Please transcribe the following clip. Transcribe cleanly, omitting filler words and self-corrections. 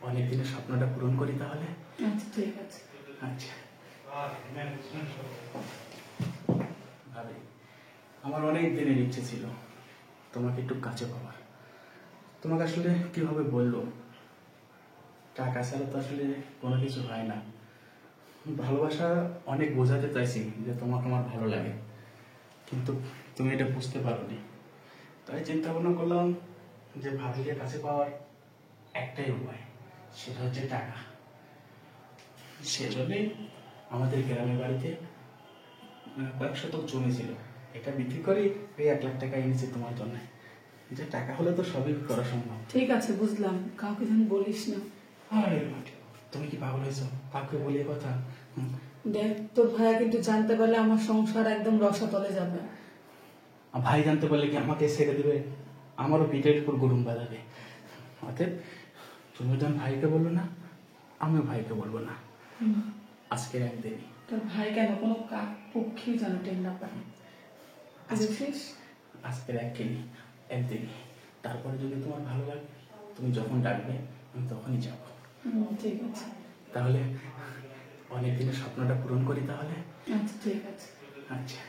অনেক দিনের স্বপ্নটা পূরণ করি তাহলে। আচ্ছা ঠিক আছে। আচ্ছা ভাবি, আমার অনেক দিনের ইচ্ছে ছিল তোমাকে একটু কাছে পাওয়ার। তোমাকে আসলে কিভাবে বললো, টাকা ছাড়া তো আসলে কোনো কিছু হয় না। ভালোবাসা অনেক বোঝাতে চাইছি যে তোমাকে আমার ভালো লাগে, কিন্তু তুমি এটা বুঝতে পারোনি। তাই চিন্তা ভাবনা করলাম যে ভাবিকে কাছে পাওয়ার একটাই উপায়, সেটা হচ্ছে টাকা। সেজন্যই আমাদের গ্রামের বাড়িতে কয়েক শতক জমি ছিল, এটা বিক্রি করে এই 1 লাখ টাকা এনেছি তোমার জন্য। যে টাকা হলে তো সবই করা সম্ভব। ঠিক আছে বুঝলাম, কাউকে যেন বলিস না। আরে তুমি কি পাগল হয়েছো? কাউকে বলি এ কথা? দেখ, তোর ভাইয়া কিন্তু জানতে পারলে আমার সংসার একদম রসাতলে যাবে। ভাই জানতে পারলে কি আমাকে ছেড়ে দেবে? আমারও পিঠের উপর গরুম বাজাবে। অতএব তুমি যখন ভাইকে বললো না, আমিও ভাইকে বলবো না। আজকের একদিনই। তোর ভাই কেন কোনো পক্ষী যেন টেন না পায়, বুঝেছিস? আজকের একদিনই। তারপরে যদি তোমার ভালো লাগে, তুমি যখন ডাকবে আমি তখনই যাবো। ঠিক আছে। তাহলে অনেক দিনের স্বপ্নটা পূরণ করি তাহলে। আচ্ছা ঠিক আছে। আচ্ছা